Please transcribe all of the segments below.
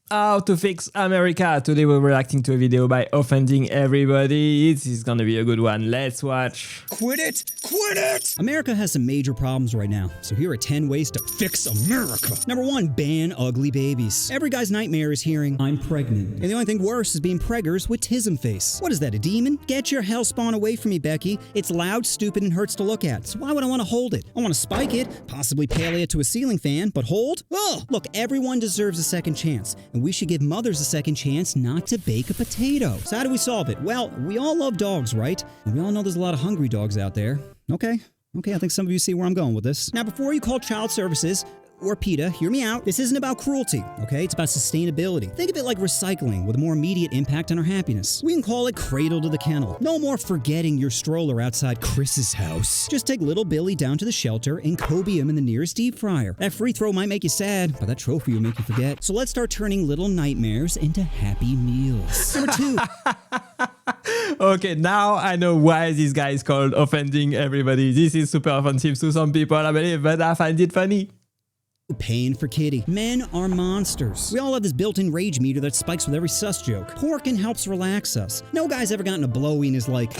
How to fix America. Today we're reacting to a video by Offending Everybody. This is gonna be a good one. Let's watch. Quit it! Quit it! America has some major problems right now, so here are 10 ways to fix America. Number 1, ban ugly babies. Every guy's nightmare is hearing, I'm pregnant. And the only thing worse is being preggers with tism face. What is that, a demon? Get your hellspawn away from me, Becky. It's loud, stupid, and hurts to look at, so why would I want to hold it? I want to spike it, possibly paley it to a ceiling fan, but hold? Ugh! Look, everyone deserves a second chance. And we should give mothers a second chance not to bake a potato. So how do we solve it? Well, we all love dogs, right? And we all know there's a lot of hungry dogs out there. Okay, I think some of you see where I'm going with this. Now, before you call child services, or PETA, hear me out. This isn't about cruelty, okay? It's about sustainability. Think of it like recycling with a more immediate impact on our happiness. We can call it cradle to the kennel. No more forgetting your stroller outside Chris's house. Just take little Billy down to the shelter and Kobe him in the nearest deep fryer. That free throw might make you sad, but that trophy will make you forget. So let's start turning little nightmares into happy meals. Number 2. Okay, now I know why this guy is called Offending Everybody. This is super offensive to some people, I believe, but I find it funny. Paying for kitty. Men are monsters. We all have this built-in rage meter that spikes with every sus joke. Porking helps relax us. No guy's ever gotten a blowy and is like,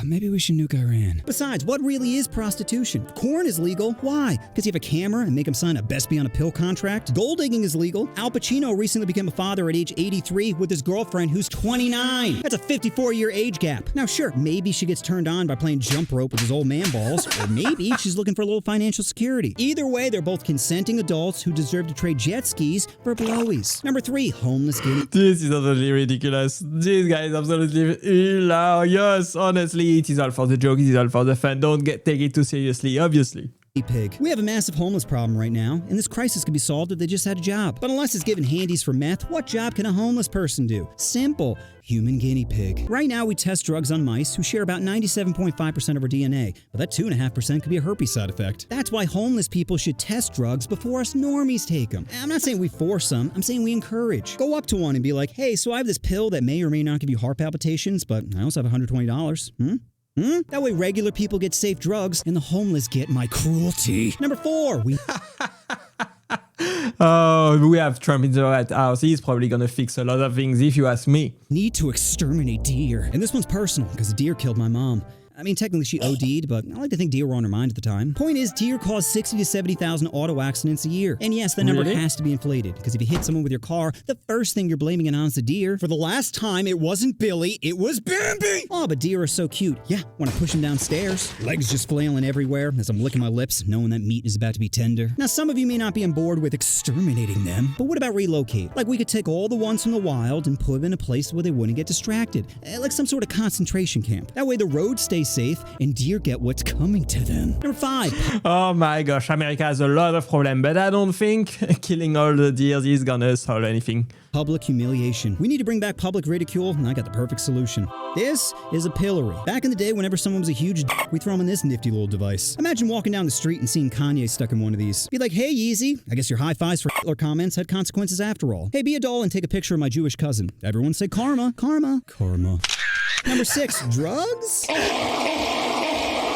maybe we should nuke Iran. Besides, what really is prostitution? Corn is legal. Why? Because you have a camera and make him sign a best be on a pill contract? Gold digging is legal. Al Pacino recently became a father at age 83 with his girlfriend who's 29. That's a 54-year age gap. Now sure, maybe she gets turned on by playing jump rope with his old man balls, or maybe she's looking for a little financial security. Either way, they're both consenting adults who deserve to trade jet skis for blowies. Number 3, homeless guinea. This is absolutely ridiculous. This guy is absolutely hilarious. Honestly, it is all for the joke, it is all for the fun. Don't take it too seriously, obviously. Pig. We have a massive homeless problem right now, and this crisis could be solved if they just had a job. But unless it's given handies for meth, what job can a homeless person do? Simple. Human guinea pig. Right now, we test drugs on mice who share about 97.5% of our DNA, but that 2.5% could be a herpes side effect. That's why homeless people should test drugs before us normies take them. I'm not saying we force them, I'm saying we encourage. Go up to one and be like, hey, so I have this pill that may or may not give you heart palpitations, but I also have $120. That way regular people get safe drugs and the homeless get my cruelty. Number 4, Oh, we have Trump in the White House. He's probably gonna fix a lot of things if you ask me. Need to exterminate deer. And this one's personal because a deer killed my mom. I mean, technically she OD'd, but I like to think deer were on her mind at the time. Point is, deer cause 60 to 70,000 auto accidents a year. And yes, the number has to be inflated, because if you hit someone with your car, the first thing you're blaming it on is the deer. For the last time, it wasn't Billy, it was Bambi! Oh, but deer are so cute. Yeah, when I push them downstairs, legs just flailing everywhere as I'm licking my lips, knowing that meat is about to be tender. Now, some of you may not be on board with exterminating them, but what about relocate? Like we could take all the ones from the wild and put them in a place where they wouldn't get distracted. Like some sort of concentration camp. That way the road stays safe and deer get what's coming to them. Number 5. Oh my gosh, America has a lot of problems, but I don't think killing all the deer is gonna solve anything. Public humiliation. We need to bring back public ridicule, and I got the perfect solution. This is a pillory. Back in the day, whenever someone was a huge d***, we throw them in this nifty little device. Imagine walking down the street and seeing Kanye stuck in one of these. Be like, hey Yeezy, I guess your high fives for Hitler comments had consequences after all. Hey, be a doll and take a picture of my Jewish cousin. Everyone say karma, karma, karma. Number 6, drugs?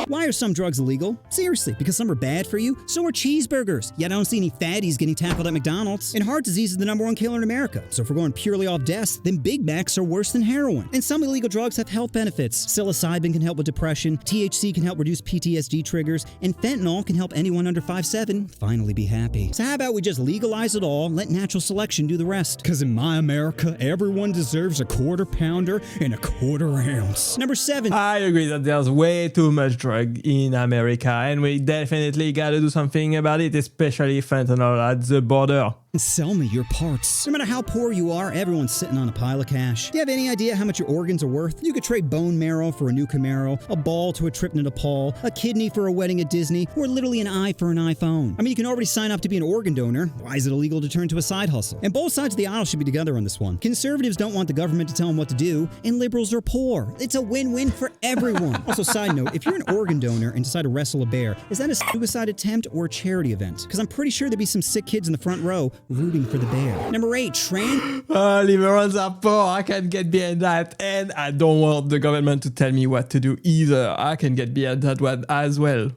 Why are some drugs illegal? Seriously, because some are bad for you? So are cheeseburgers. Yet I don't see any fatties getting tackled at McDonald's. And heart disease is the #1 killer in America. So if we're going purely off deaths, then Big Macs are worse than heroin. And some illegal drugs have health benefits. Psilocybin can help with depression, THC can help reduce PTSD triggers, and fentanyl can help anyone under 5'7" finally be happy. So how about we just legalize it all, let natural selection do the rest? Because in my America, everyone deserves a quarter pounder and a quarter ounce. Number 7. I agree that there's way too much drug in America, and we definitely gotta do something about it, especially fentanyl at the border. Sell me your parts. No matter how poor you are, everyone's sitting on a pile of cash. Do you have any idea how much your organs are worth? You could trade bone marrow for a new Camaro, a ball to a trip to Nepal, a kidney for a wedding at Disney, or literally an eye for an iPhone. I mean, you can already sign up to be an organ donor. Why is it illegal to turn to a side hustle? And both sides of the aisle should be together on this one. Conservatives don't want the government to tell them what to do, and liberals are poor. It's a win-win for everyone. Also, side note, if you're an organ donor and decide to wrestle a bear, is that a suicide attempt or a charity event? Because I'm pretty sure there'd be some sick kids in the front row rooting for the bear. Number 8, liberals are poor. I can get behind that, and I don't want the government to tell me what to do either. I can get behind that one as well.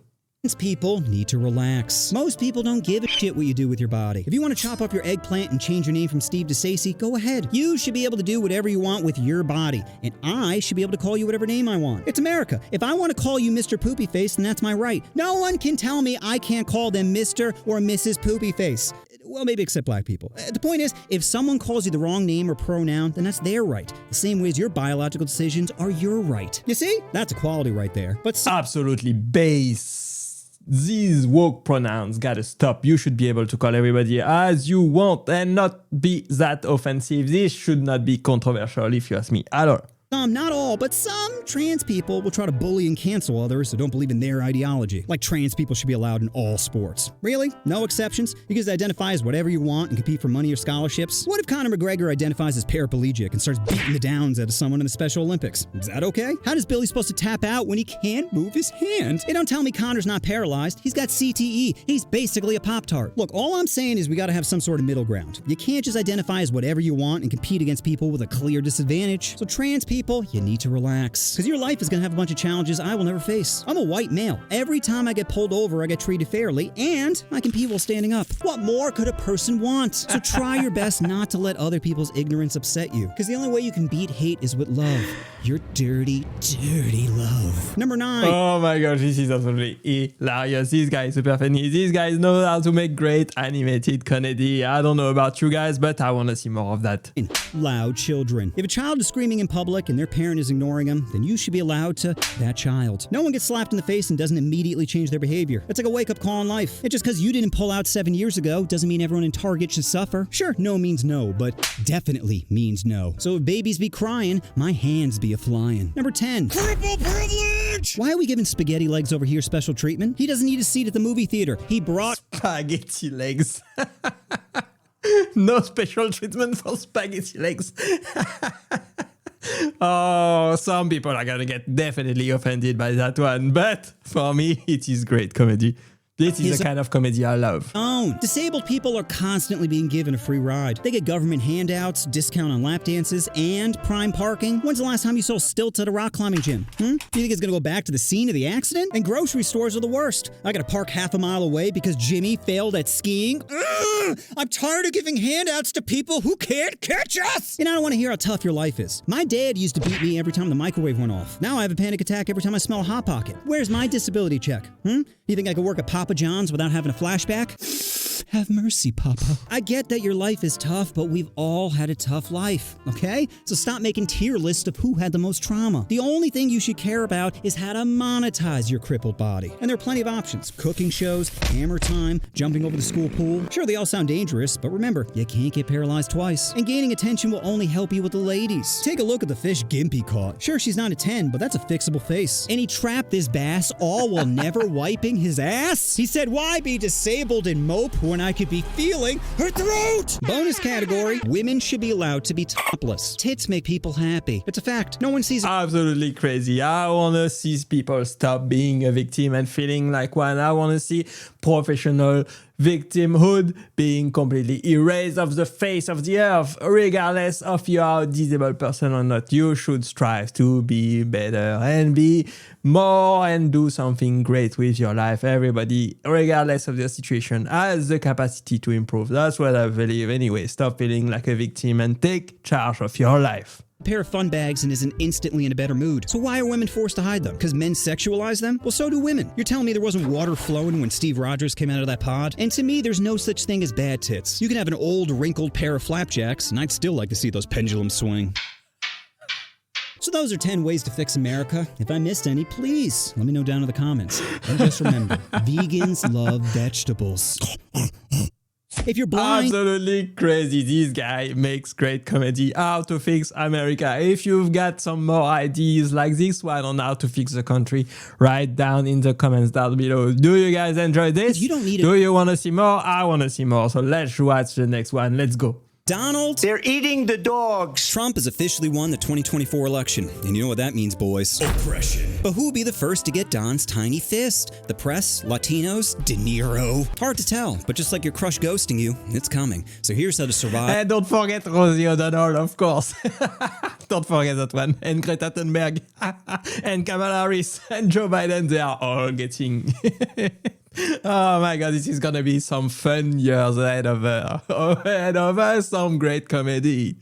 People need to relax. Most people don't give a shit what you do with your body. If you want to chop up your eggplant and change your name from Steve to Stacey, go ahead. You should be able to do whatever you want with your body, and I should be able to call you whatever name I want. It's America. If I want to call you Mr. Poopy Face, then that's my right. No one can tell me I can't call them Mr. or Mrs. Poopy Face. Well, maybe except black people. The point is, if someone calls you the wrong name or pronoun, then that's their right. The same way as your biological decisions are your right. You see? That's equality right there. But absolutely base. These woke pronouns gotta stop. You should be able to call everybody as you want and not be that offensive. This should not be controversial if you ask me at all. Not all, but some trans people will try to bully and cancel others who don't believe in their ideology. Like trans people should be allowed in all sports. Really? No exceptions? You can identify as whatever you want and compete for money or scholarships? What if Conor McGregor identifies as paraplegic and starts beating the downs out of someone in the Special Olympics? Is that okay? How does Billy supposed to tap out when he can't move his hand? Hey, don't tell me Conor's not paralyzed. He's got CTE. He's basically a Pop-Tart. Look, all I'm saying is we gotta have some sort of middle ground. You can't just identify as whatever you want and compete against people with a clear disadvantage. So trans people, you need to relax. Because your life is going to have a bunch of challenges I will never face. I'm a white male. Every time I get pulled over, I get treated fairly, and I compete while standing up. What more could a person want? So try your best not to let other people's ignorance upset you. Because the only way you can beat hate is with love. Your dirty, dirty love. Number 9. Oh my gosh, this is absolutely hilarious. This guy is super funny. These guys know how to make great animated comedy. I don't know about you guys, but I want to see more of that. Loud children. If a child is screaming in public and their parent is ignoring them, then you should be allowed to that child. No one gets slapped in the face and doesn't immediately change their behavior. It's like a wake-up call in life. And just because you didn't pull out 7 years ago doesn't mean everyone in Target should suffer. Sure, no means no, but definitely means no. So if babies be crying, my hands be a-flying. Number 10. Cripple privilege! Why are we giving spaghetti legs over here special treatment? He doesn't need a seat at the movie theater. He brought spaghetti legs. No special treatment for spaghetti legs. Oh, some people are gonna get definitely offended by that one, but for me, it is great comedy. This is the kind of comedy I love. Disabled people are constantly being given a free ride. They get government handouts, discount on lap dances, and prime parking. When's the last time you saw stilts at a rock climbing gym? Do you think it's gonna go back to the scene of the accident? And grocery stores are the worst. I gotta park half a mile away because Jimmy failed at skiing. I'm tired of giving handouts to people who can't catch us! And I don't want to hear how tough your life is. My dad used to beat me every time the microwave went off. Now I have a panic attack every time I smell a Hot Pocket. Where's my disability check? You think I could work at Papa John's without having a flashback? Have mercy, Papa. I get that your life is tough, but we've all had a tough life, okay? So stop making tier lists of who had the most trauma. The only thing you should care about is how to monetize your crippled body. And there are plenty of options. Cooking shows, hammer time, jumping over the school pool. Sure, they all sound dangerous, but remember, you can't get paralyzed twice. And gaining attention will only help you with the ladies. Take a look at the fish Gimpy caught. Sure, she's not a 10, but that's a fixable face. And he trapped this bass all while never wiping his ass? He said, why be disabled and mope when I could be feeling her throat? Bonus category, women should be allowed to be topless. Tits make people happy. It's a fact. No one sees it. Absolutely crazy. I want to see people stop being a victim and feeling like one. I want to see professional victimhood being completely erased off the face of the earth. Regardless of you are a disabled person or not, you should strive to be better and be more and do something great with your life. Everybody, regardless of their situation, has the capacity to improve. That's what I believe anyway. Stop feeling like a victim and take charge of your life. Pair of fun bags and isn't instantly in a better mood. So why are women forced to hide them? Because men sexualize them? Well, so do women. You're telling me there wasn't water flowing when Steve Rogers came out of that pod? And to me, there's no such thing as bad tits. You can have an old, wrinkled pair of flapjacks, and I'd still like to see those pendulums swing. So those are 10 ways to fix America. If I missed any, please let me know down in the comments. And just remember, vegans love vegetables. If you're blind... Absolutely crazy. This guy makes great comedy. How to fix America. If you've got some more ideas like this one on how to fix the country, write down in the comments down below. Do you guys enjoy this? You don't need Do you want to see more? I want to see more. So let's watch the next one. Let's go. Donald? They're eating the dogs. Trump has officially won the 2024 election, and you know what that means, boys. Oppression. But who will be the first to get Don's tiny fist? The press? Latinos? De Niro? Hard to tell, but just like your crush ghosting you, it's coming. So here's how to survive. And don't forget Rosie O'Donnell, of course. Don't forget that one. And Greta Thunberg. And Kamala Harris. And Joe Biden, they are all getting... Oh my god, this is gonna be some fun years ahead of us, some great comedy.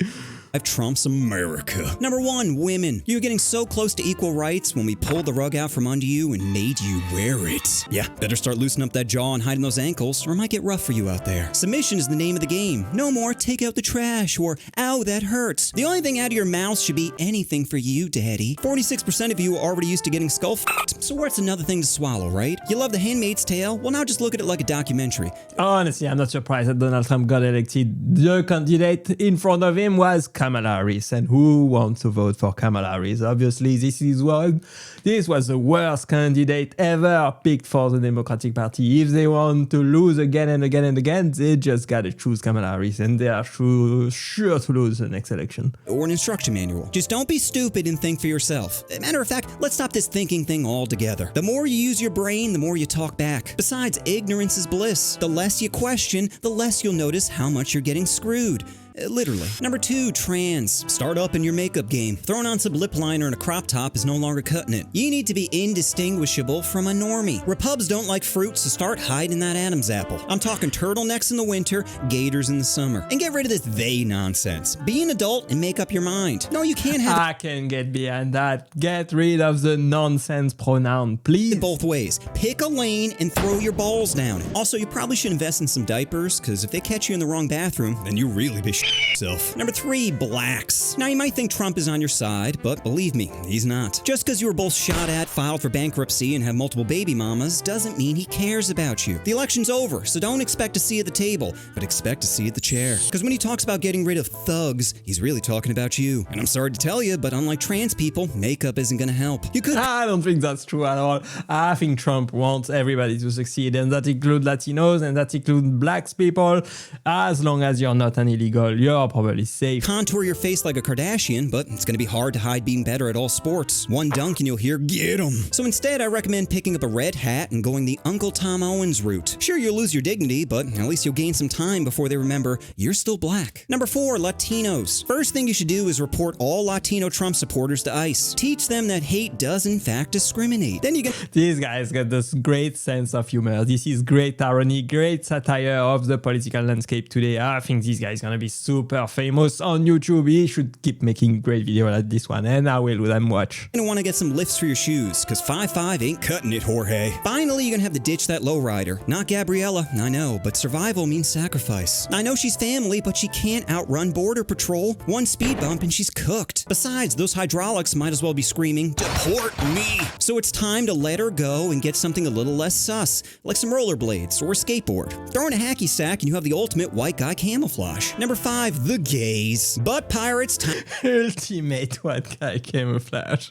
Trump's America. Number 1, women. You're getting so close to equal rights when we pulled the rug out from under you and made you wear it. Yeah, better start loosening up that jaw and hiding those ankles, or it might get rough for you out there. Submission is the name of the game. No more take out the trash or ow, that hurts. The only thing out of your mouth should be anything for you, daddy. 46% of you are already used to getting skull f***ed, so what's another thing to swallow, right? You love The Handmaid's Tale? Well, now just look at it like a documentary. Honestly, I'm not surprised that Donald Trump got elected. The candidate in front of him was Kamala Harris, and who wants to vote for Kamala Harris? Obviously, this was the worst candidate ever picked for the Democratic Party. If they want to lose again and again and again, they just gotta choose Kamala Harris, and they are sure to lose the next election. Or an instruction manual. Just don't be stupid and think for yourself. Matter of fact, let's stop this thinking thing altogether. The more you use your brain, the more you talk back. Besides, ignorance is bliss. The less you question, the less you'll notice how much you're getting screwed. Literally. Number 2, trans. Start up in your makeup game. Throwing on some lip liner and a crop top is no longer cutting it. You need to be indistinguishable from a normie. Repubs don't like fruit, so start hiding that Adam's apple. I'm talking turtlenecks in the winter, gators in the summer. And get rid of this they nonsense. Be an adult and make up your mind. No, you can't have I can get behind that. Get rid of the nonsense pronoun, please. both ways. Pick a lane and throw your balls down it. Also, you probably should invest in some diapers, because if they catch you in the wrong bathroom, then you really be yourself. Number 3, blacks. Now, you might think Trump is on your side, but believe me, he's not. Just because you were both shot at, filed for bankruptcy, and have multiple baby mamas doesn't mean he cares about you. The election's over, so don't expect to see at the table, but expect to see at the chair. Because when he talks about getting rid of thugs, he's really talking about you. And I'm sorry to tell you, but unlike trans people, makeup isn't gonna help. You could- I don't think that's true at all. I think Trump wants everybody to succeed, and that includes Latinos, and that includes blacks people. As long as you're not an illegal, you're probably safe. Contour your face like a Kardashian, but it's gonna be hard to hide being better at all sports. One dunk and you'll hear, get 'em. So instead, I recommend picking up a red hat and going the Uncle Tom Owens route. Sure, you'll lose your dignity, but at least you'll gain some time before they remember you're still black. Number 4, Latinos. First thing you should do is report all Latino Trump supporters to ICE. Teach them that hate does in fact discriminate. Then you get... These guys got this great sense of humor. This is great irony, great satire of the political landscape today. I think this guy is gonna be super famous on YouTube. He should keep making great videos like this one, and I will let them watch. You're gonna want to get some lifts for your shoes, because 5'5" ain't cutting it, Jorge. Finally, you're gonna have to ditch that lowrider. Not Gabriella, I know, but survival means sacrifice. I know she's family, but she can't outrun Border Patrol. One speed bump and she's cooked. Besides, those hydraulics might as well be screaming, deport me! So it's time to let her go and get something a little less sus, like some rollerblades or a skateboard. Throw in a hacky sack and you have the ultimate white guy camouflage. Number 5, the gays. But pirates time. Ultimate white guy camouflage.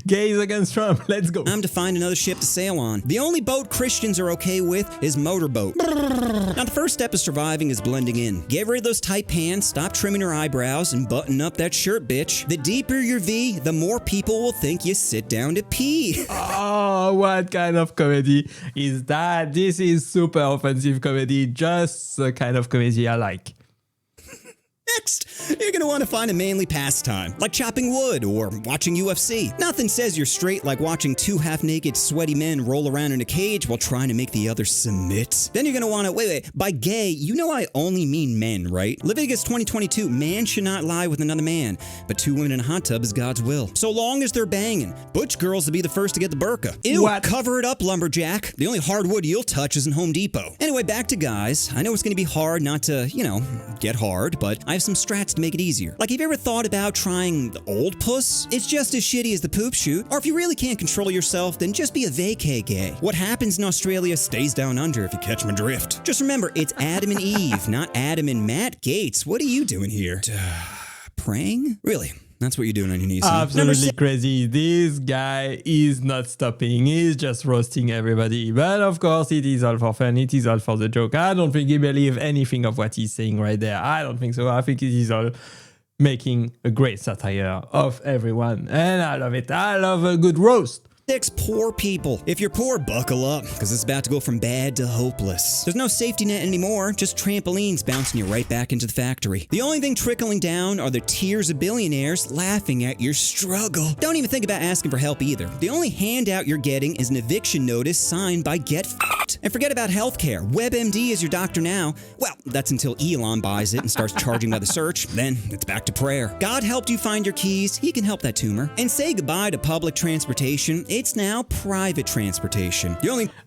Gays against Trump, let's go. Time to find another ship to sail on. The only boat Christians are okay with is motorboat. Now, the first step of surviving is blending in. Get rid of those tight pants, stop trimming your eyebrows, and button up that shirt, bitch. The deeper your V, the more people will think you sit down to pee. Oh, what kind of comedy is that? This is super offensive comedy, just the kind of comedy I like. Next, you're gonna want to find a manly pastime, like chopping wood or watching UFC. Nothing says you're straight like watching 2 half-naked, sweaty men roll around in a cage while trying to make the other submit. Then you're gonna want to, wait, by gay, you know I only mean men, right? Leviticus 20:22, man should not lie with another man, but 2 women in a hot tub is God's will. So long as they're banging. Butch girls will be the first to get the burqa. Ew, What? Cover it up, lumberjack. The only hardwood you'll touch is in Home Depot. Anyway, back to guys. I know it's gonna be hard not to, get hard, but I have some strats to make it easier. Like, have you ever thought about trying the old puss? It's just as shitty as the poop shoot. Or if you really can't control yourself, then just be a vacay gay. What happens in Australia stays down under, if you catch my drift. Just remember, it's Adam and Eve, not Adam and Matt Gates. What are you doing here? Praying? Really? That's what you're doing on your knees. Absolutely crazy. This guy is not stopping. He's just roasting everybody. But of course, it is all for fun. It is all for the joke. I don't think he believes anything of what he's saying right there. I don't think so. I think it is all making a great satire of everyone. And I love it. I love a good roast. 6, poor people. If you're poor, buckle up, because it's about to go from bad to hopeless. There's no safety net anymore, just trampolines bouncing you right back into the factory. The only thing trickling down are the tears of billionaires laughing at your struggle. Don't even think about asking for help either. The only handout you're getting is an eviction notice signed by Get F***ed. And forget about healthcare. WebMD is your doctor now. Well, that's until Elon buys it and starts charging by the search. Then it's back to prayer. God helped you find your keys. He can help that tumor. And say goodbye to public transportation. It's now private transportation.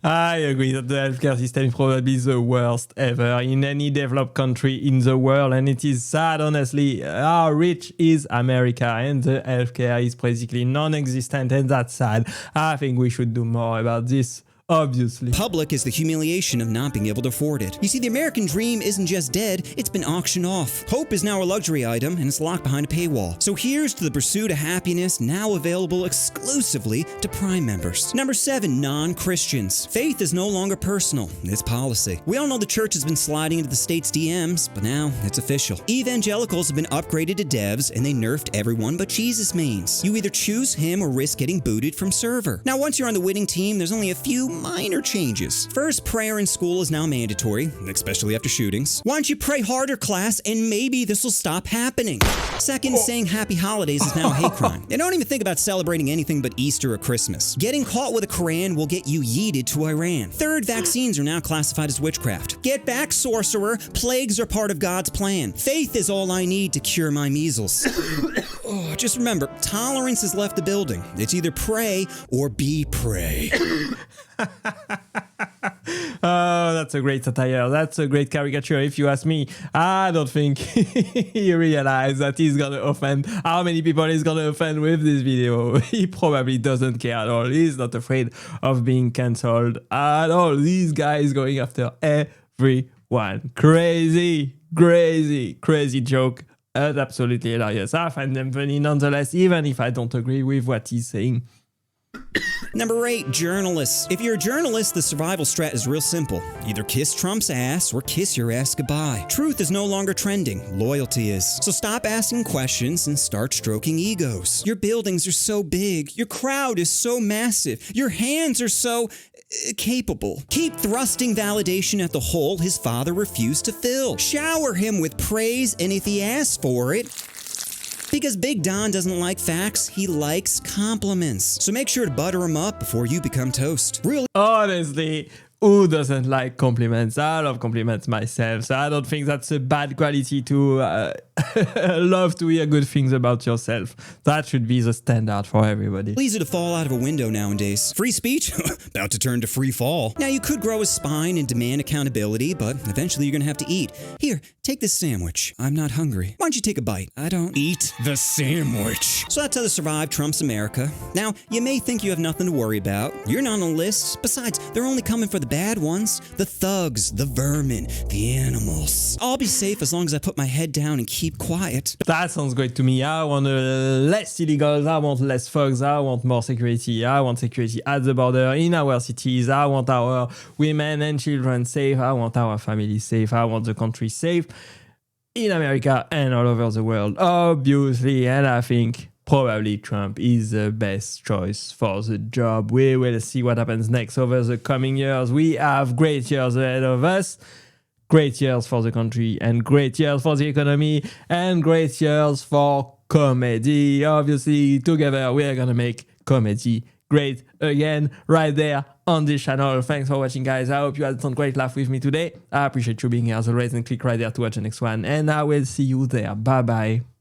I agree that the healthcare system is probably the worst ever in any developed country in the world, and it is sad, honestly, how rich is America, and the healthcare is basically non-existent, and that's sad. I think we should do more about this. Obviously. Public is the humiliation of not being able to afford it. You see, the American dream isn't just dead, it's been auctioned off. Hope is now a luxury item and it's locked behind a paywall. So here's to the pursuit of happiness, now available exclusively to Prime members. Number 7, non-Christians. Faith is no longer personal, it's policy. We all know the church has been sliding into the state's DMs, but now it's official. Evangelicals have been upgraded to devs and they nerfed everyone but Jesus mains. You either choose him or risk getting booted from server. Now once you're on the winning team, there's only a few minor changes. First, prayer in school is now mandatory, especially after shootings. Why don't you pray harder, class, and maybe this will stop happening? Second, saying happy holidays is now a hate crime. And don't even think about celebrating anything but Easter or Christmas. Getting caught with a Quran will get you yeeted to Iran. Third, vaccines are now classified as witchcraft. Get back, sorcerer. Plagues are part of God's plan. Faith is all I need to cure my measles. Just remember, tolerance has left the building. It's either pray or be prey. Oh, that's a great satire. That's a great caricature, if you ask me. I don't think he realized that he's gonna offend how many people he's gonna offend with this video. He probably doesn't care at all. He's not afraid of being cancelled at all. These guys going after everyone. Crazy joke. Absolutely hilarious. I find them funny nonetheless, even if I don't agree with what he's saying. Number 8, journalists. If you're a journalist, the survival strat is real simple. Either kiss Trump's ass or kiss your ass goodbye. Truth is no longer trending. Loyalty is. So stop asking questions and start stroking egos. Your buildings are so big. Your crowd is so massive. Your hands are so capable. Keep thrusting validation at the hole his father refused to fill. Shower him with praise, and if he asks for it, because Big Don doesn't like facts, he likes compliments. So make sure to butter him up before you become toast. Really? Honestly, who doesn't like compliments? I love compliments myself, so I don't think that's a bad quality to love to hear good things about yourself. That should be the standard for everybody. It's easy to fall out of a window nowadays. Free speech? About to turn to free fall. Now, you could grow a spine and demand accountability, but eventually you're gonna have to eat. Here, take this sandwich. I'm not hungry. Why don't you take a bite? I don't eat the sandwich. So that's how to survive Trump's America. Now, you may think you have nothing to worry about. You're not on a list. Besides, they're only coming for the bad ones. The thugs, the vermin, the animals. I'll be safe as long as I put my head down and keep quiet. That sounds great to me. I want less illegals. I want less thugs. I want more security. I want security at the border, in our cities. I want our women and children safe. I want our families safe. I want the country safe in America and all over the world, obviously. And I think probably Trump is the best choice for the job. We will see what happens next over the coming years. We have great years ahead of us. Great years for the country and great years for the economy and great years for comedy. Obviously, together we are going to make comedy great again right there on this channel. Thanks for watching, guys. I hope you had some great laugh with me today. I appreciate you being here as always, and click right there to watch the next one. And I will see you there. Bye-bye.